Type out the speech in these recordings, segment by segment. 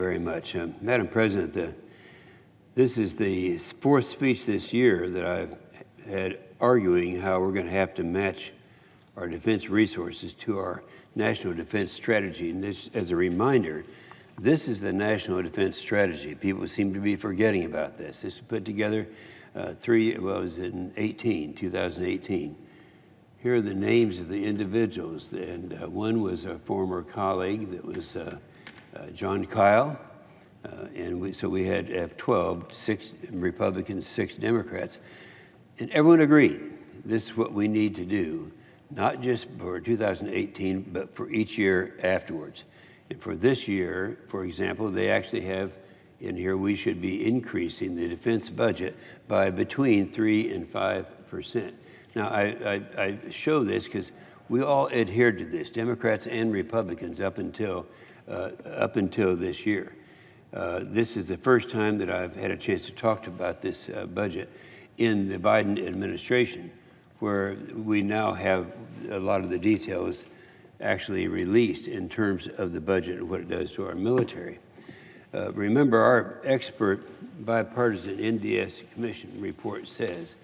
Very much. Madam President, this is the fourth speech this year that I've had arguing how we're going to have to match our defense resources to our national defense strategy. And this, as a reminder, this is the national defense strategy. People seem to be forgetting about this. This was put together it was in 2018. Here are the names of the individuals, and one was a former colleague that was John Kyle, so we had 12, 6 Republicans, 6 Democrats, and everyone agreed this is what we need to do, not just for 2018, but for each year afterwards. And for this year, for example, they actually have in here we should be increasing the defense budget by between 3 and 5%. Now, I show this because we all adhered to this, Democrats and Republicans, up until this year. This is the first time that I've had a chance to talk about this budget in the Biden administration, where we now have a lot of the details actually released in terms of the budget and what it does to our military. Remember, our expert bipartisan NDS Commission report says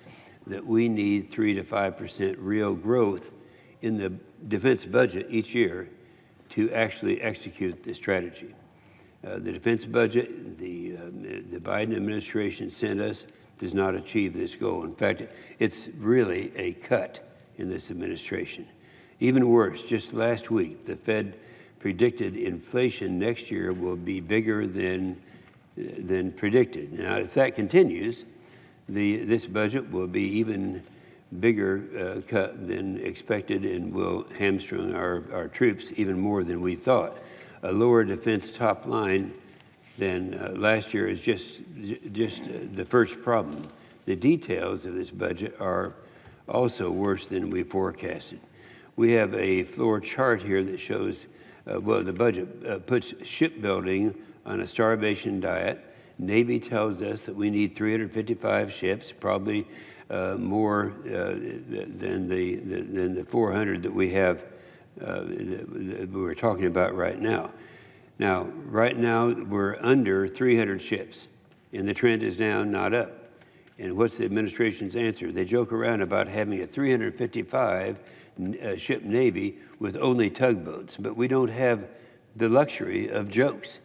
that we need 3 to 5% real growth in the defense budget each year to actually execute the strategy. The defense budget the Biden administration sent us does not achieve this goal. In fact, it's really a cut in this administration. Even worse, just last week, the Fed predicted inflation next year will be bigger than predicted. Now, if that continues, this budget will be even bigger cut than expected and will hamstring our troops even more than we thought. A lower defense top line than last year is just the first problem. The details of this budget are also worse than we forecasted. We have a floor chart here that shows, the budget puts shipbuilding on a starvation diet. Navy tells us that we need 355 ships, probably more than the 400 that we have, that we're talking about right now. Now, right now, we're under 300 ships, and the trend is down, not up. And what's the administration's answer? They joke around about having a 355 ship Navy with only tugboats, but we don't have the luxury of jokes.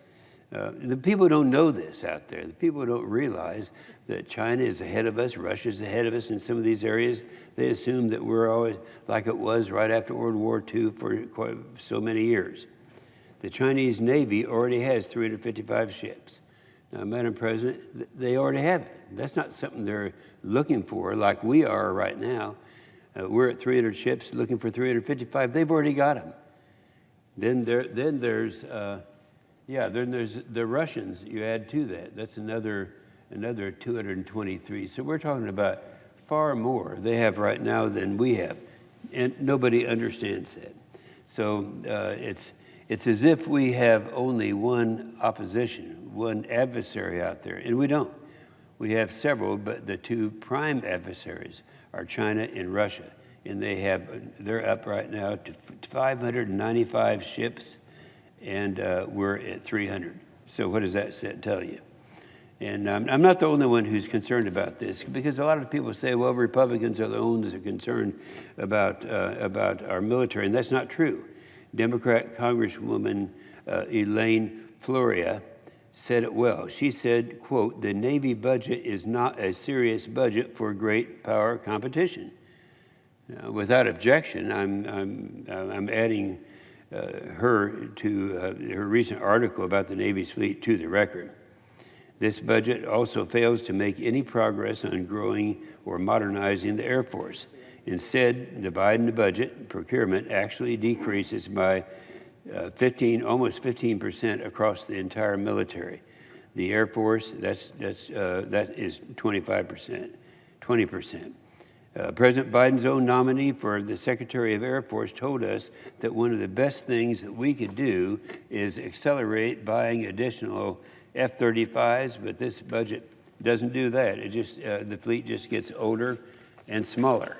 The people don't know this out there. The people don't realize that China is ahead of us, Russia's ahead of us in some of these areas. They assume that we're always like it was right after World War II for so many years. The Chinese Navy already has 355 ships. Now, Madam President, they already have it. That's not something they're looking for like we are right now. We're at 300 ships looking for 355. They've already got them. Then there's the Russians you add to that. That's another 223. So we're talking about far more they have right now than we have, and nobody understands that. So it's as if we have only one opposition, one adversary out there, and we don't. We have several, but the two prime adversaries are China and Russia, and they're up right now to 595 ships. And we're at 300. So what does that tell you? And I'm not the only one who's concerned about this, because a lot of people say, well, Republicans are the ones who are concerned about our military, and that's not true. Democrat Congresswoman Elaine Floria said it well. She said, quote, "The Navy budget is not a serious budget for great power competition." Without objection, I'm adding her to her recent article about the Navy's fleet to the record. This budget also fails to make any progress on growing or modernizing the Air Force. Instead, the Biden budget procurement actually decreases by almost 15% across the entire military. The Air Force, that is 25%, 20%. President Biden's own nominee for the Secretary of Air Force told us that one of the best things that we could do is accelerate buying additional F-35s, but this budget doesn't do that. It just the fleet just gets older and smaller.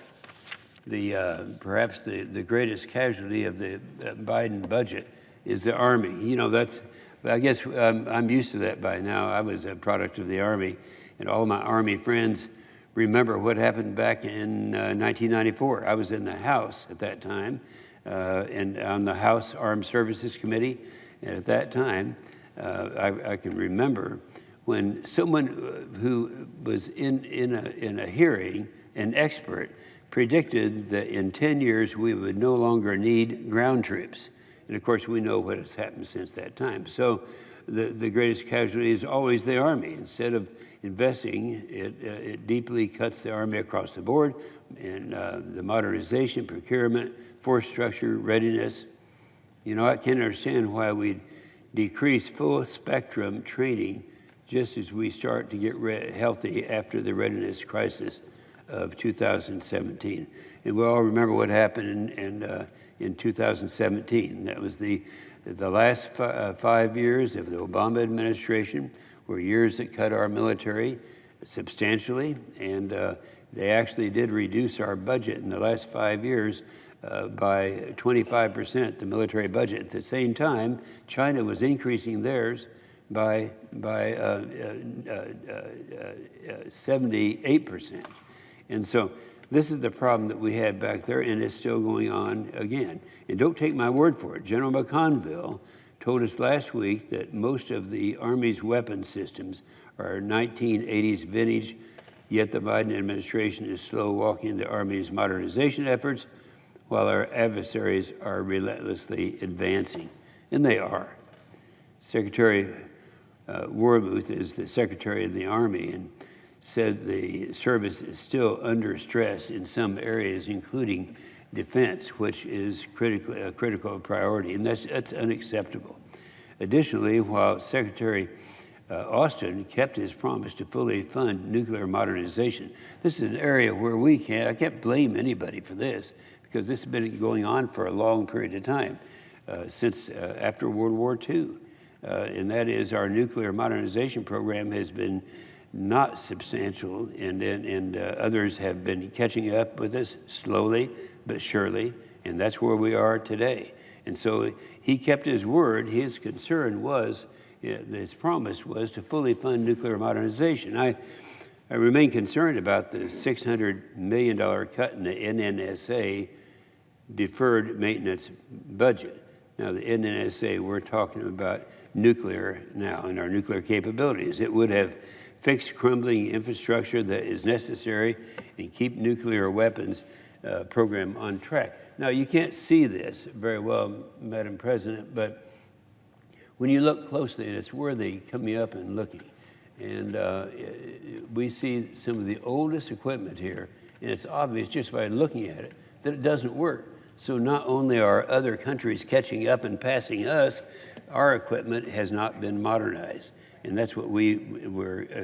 Perhaps the greatest casualty of the Biden budget is the Army. You know, that's But I guess I'm used to that by now. I was a product of the Army, and all my Army friends remember what happened back in 1994. I was in the House at that time, and on the House Armed Services Committee. And at that time, I can remember when someone who was in a hearing, an expert, predicted that in 10 years we would no longer need ground troops. And of course, we know what has happened since that time. So the greatest casualty is always the Army. Instead of investing, it deeply cuts the Army across the board in the modernization, procurement, force structure, readiness. You know, I can't understand why we'd decrease full spectrum training just as we start to get healthy after the readiness crisis of 2017. And we all remember what happened in 2017. That was the last 5 years of the Obama administration were years that cut our military substantially, and they actually did reduce our budget in the last 5 years by 25%, the military budget. At the same time, China was increasing theirs by 78%. And so this is the problem that we had back there, and it's still going on again. And don't take my word for it. General McConville told us last week that most of the Army's weapon systems are 1980s vintage, yet the Biden administration is slow walking the Army's modernization efforts while our adversaries are relentlessly advancing. And they are. Secretary Warmuth is the Secretary of the Army and said the service is still under stress in some areas, including defense, which is a critical priority, and that's unacceptable. Additionally, while Secretary Austin kept his promise to fully fund nuclear modernization, this is an area where I can't blame anybody for this, because this has been going on for a long period of time, since after World War II. And that is our nuclear modernization program has been not substantial, and others have been catching up with us slowly but surely, and that's where we are today. And so he kept his word. His concern was, his promise was to fully fund nuclear modernization. I remain concerned about the $600 million cut in the NNSA deferred maintenance budget. Now, the NNSA, we're talking about nuclear now and our nuclear capabilities. It would have fixed crumbling infrastructure that is necessary and keep nuclear weapons program on track. Now, you can't see this very well, Madam President, but when you look closely, and it's worthy coming up and looking, and we see some of the oldest equipment here, and it's obvious just by looking at it that it doesn't work. So not only are other countries catching up and passing us, our equipment has not been modernized. And that's what we're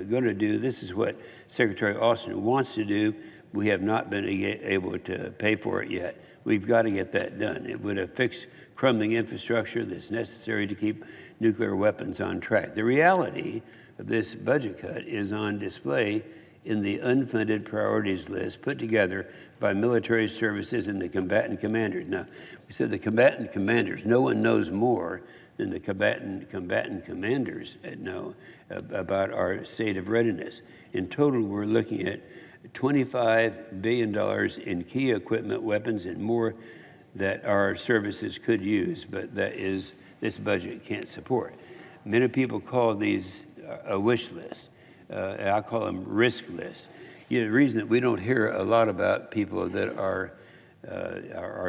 going to do. This is what Secretary Austin wants to do. We have not been able to pay for it yet. We've got to get that done. It would have fixed crumbling infrastructure that's necessary to keep nuclear weapons on track. The reality of this budget cut is on display in the unfunded priorities list put together by military services and the combatant commanders. Now, we said the combatant commanders. No one knows more than the combatant commanders know about our state of readiness. In total, we're looking at $25 billion in key equipment, weapons, and more that our services could use, but this budget can't support. Many people call these a wish list. I call them risk lists. You know, the reason that we don't hear a lot about people that are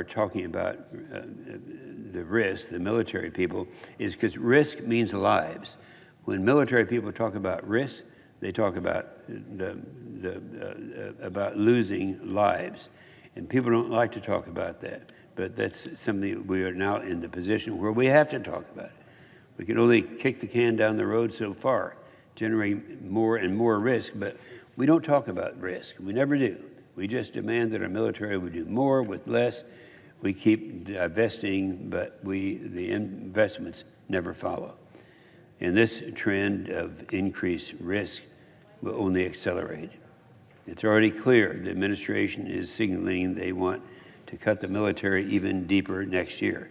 talking about the risk, the military people, is because risk means lives. When military people talk about risk, they talk about about losing lives, and people don't like to talk about that. But that's something we are now in the position where we have to talk about it. We can only kick the can down the road so far, generating more and more risk, but we don't talk about risk. We never do. We just demand that our military would do more with less. We keep divesting, but the investments never follow. And this trend of increased risk will only accelerate. It's already clear the administration is signaling they want to cut the military even deeper next year.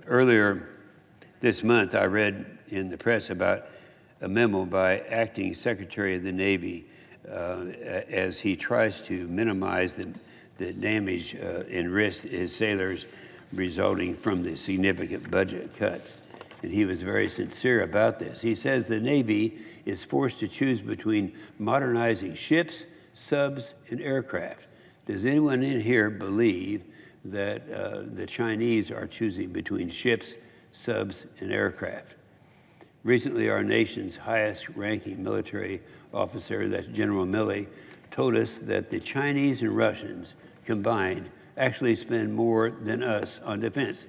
Earlier this month, I read in the press about a memo by Acting Secretary of the Navy as he tries to minimize the damage and risk his sailors resulting from the significant budget cuts. And he was very sincere about this. He says the Navy is forced to choose between modernizing ships, subs, and aircraft. Does anyone in here believe that the Chinese are choosing between ships, subs, and aircraft? Recently, our nation's highest-ranking military officer, that's General Milley, told us that the Chinese and Russians combined actually spend more than us on defense.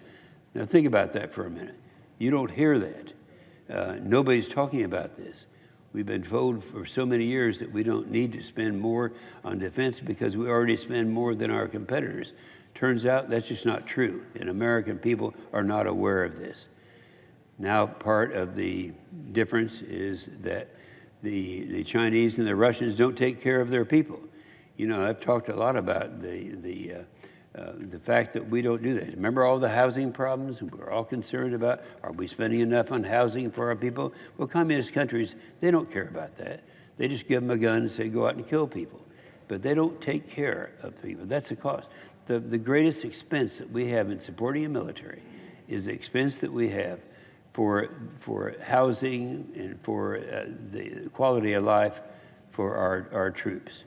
Now think about that for a minute. You don't hear that. Nobody's talking about this. We've been told for so many years that we don't need to spend more on defense because we already spend more than our competitors. Turns out that's just not true, and American people are not aware of this. Now part of the difference is that the Chinese and the Russians don't take care of their people. You know, I've talked a lot about the fact that we don't do that. Remember all the housing problems we're all concerned about? Are we spending enough on housing for our people? Well, communist countries, they don't care about that. They just give them a gun and say, go out and kill people. But they don't take care of people. That's the cost. The greatest expense that we have in supporting a military is the expense that we have for housing and for the quality of life for our troops.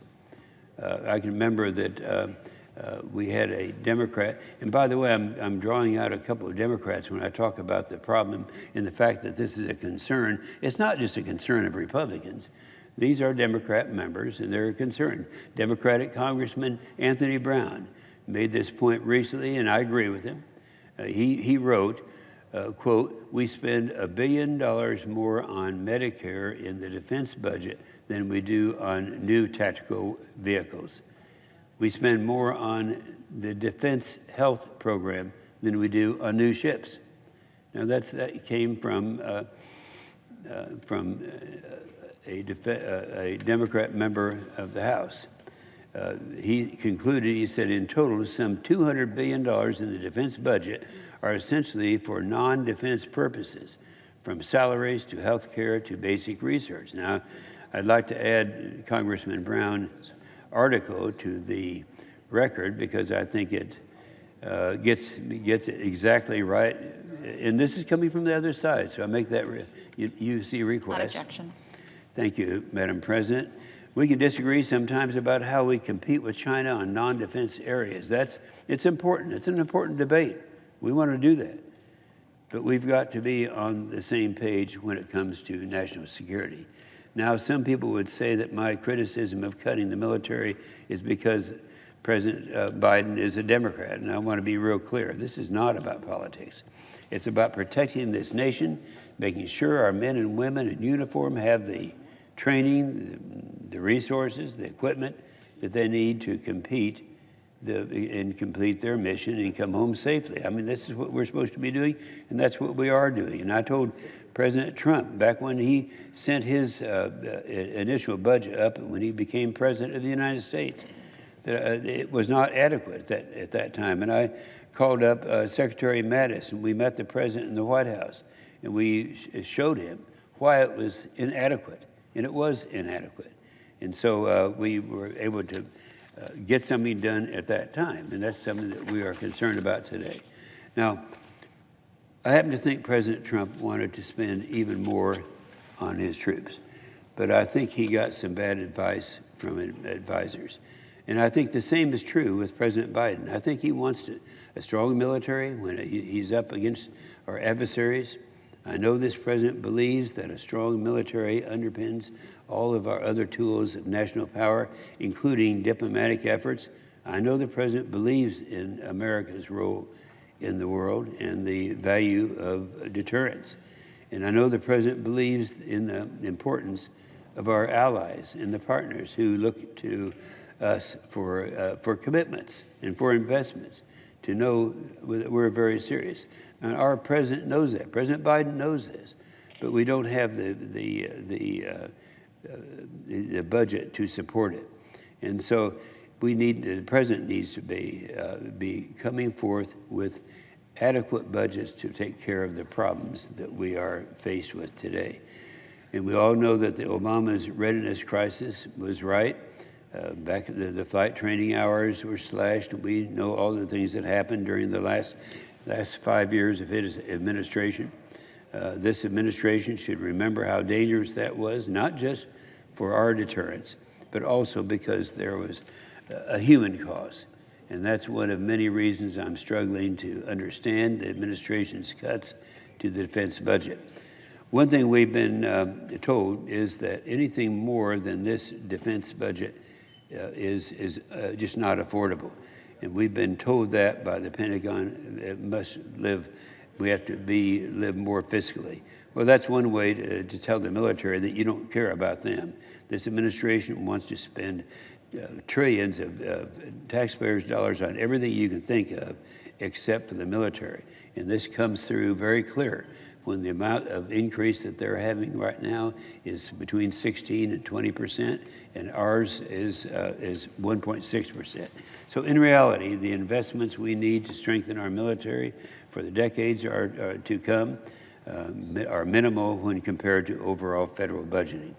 I can remember that we had a Democrat, and by the way, I'm drawing out a couple of Democrats when I talk about the problem and the fact that this is a concern. It's not just a concern of Republicans. These are Democrat members, and they're concerned. Democratic Congressman Anthony Brown made this point recently, and I agree with him. He wrote, quote, we spend $1 billion more on Medicare in the defense budget than we do on new tactical vehicles. We spend more on the defense health program than we do on new ships. Now that came from a Democrat member of the House. He concluded, he said, in total, some $200 billion in the defense budget are essentially for non-defense purposes, from salaries to health care to basic research. Now, I'd like to add Congressman Brown's article to the record because I think it gets it exactly right. And this is coming from the other side, so I make that UC request. Without objection. Thank you, Madam President. We can disagree sometimes about how we compete with China on non-defense areas. It's important. It's an important debate. We want to do that. But we've got to be on the same page when it comes to national security. Now, some people would say that my criticism of cutting the military is because President Biden is a Democrat, and I want to be real clear. This is not about politics. It's about protecting this nation, making sure our men and women in uniform have the training, the resources, the equipment that they need to compete and complete their mission and come home safely. I mean, this is what we're supposed to be doing, and that's what we are doing. And I told President Trump, back when he sent his initial budget up when he became president of the United States, that it was not adequate at that time. And I called up Secretary Mattis, and we met the president in the White House, and we showed him why it was inadequate, and it was inadequate. And so we were able to get something done at that time, and that's something that we are concerned about today. Now, I happen to think President Trump wanted to spend even more on his troops, but I think he got some bad advice from advisors. And I think the same is true with President Biden. I think he wants a strong military when he's up against our adversaries. I know this president believes that a strong military underpins all of our other tools of national power, including diplomatic efforts. I know the president believes in America's role in the world and the value of deterrence. And I know the president believes in the importance of our allies and the partners who look to us for commitments and for investments, to know that we're very serious. And our president knows that. President Biden knows this, but we don't have the budget to support it. And so the president needs to be coming forth with adequate budgets to take care of the problems that we are faced with today. And we all know that the Obama's readiness crisis was right. Back the flight training hours were slashed. We know all the things that happened during the last 5 years of his administration. This administration should remember how dangerous that was, not just for our deterrence, but also because there was a human cost. And that's one of many reasons I'm struggling to understand the administration's cuts to the defense budget. One thing we've been told is that anything more than this defense budget is just not affordable. And we've been told that by the Pentagon. We have to live more fiscally. Well, that's one way to tell the military that you don't care about them. This administration wants to spend trillions of taxpayers' dollars on everything you can think of except for the military. And this comes through very clear when the amount of increase that they're having right now is between 16 and 20%, and ours is 1.6%. So in reality, the investments we need to strengthen our military for the decades to come are minimal when compared to overall federal budgeting.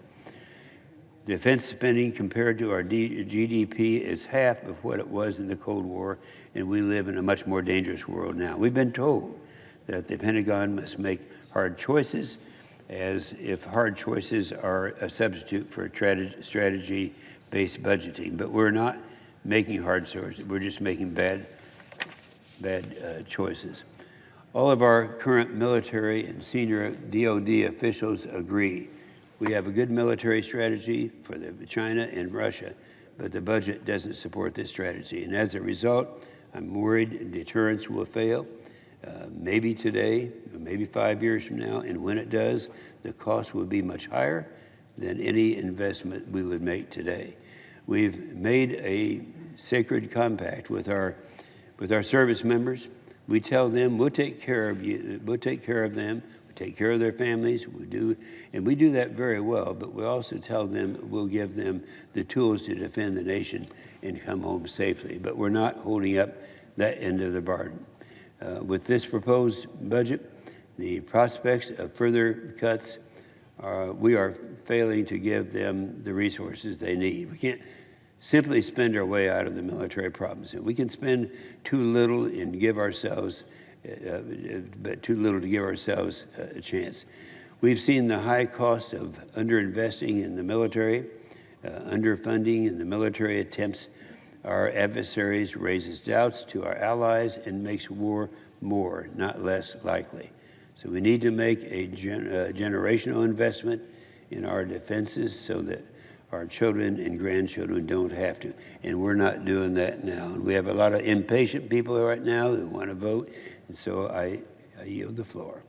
Defense spending compared to our GDP is half of what it was in the Cold War, and we live in a much more dangerous world now. We've been told that the Pentagon must make hard choices, as if hard choices are a substitute for strategy-based budgeting. But we're not making hard choices. We're just making bad choices. All of our current military and senior DoD officials agree. We have a good military strategy for China and Russia, but the budget doesn't support this strategy. And as a result, I'm worried deterrence will fail. Maybe today, maybe 5 years from now, and when it does, the cost will be much higher than any investment we would make today. We've made a sacred compact with our service members. We tell them we'll take care of you, we'll take care of them, we'll take care of their families, we do that very well, but we also tell them we'll give them the tools to defend the nation and come home safely. But we're not holding up that end of the bargain. With this proposed budget, the prospects of further cuts, we are failing to give them the resources they need. We can't simply spend our way out of the military problems. We can spend too little and give ourselves, but too little to give ourselves a chance. We've seen the high cost of underinvesting in the military, underfunding in the military attempts our adversaries, raises doubts to our allies, and makes war more, not less likely. So we need to make a generational investment in our defenses so that our children and grandchildren don't have to. And we're not doing that now. And we have a lot of impatient people right now who want to vote. And so I yield the floor.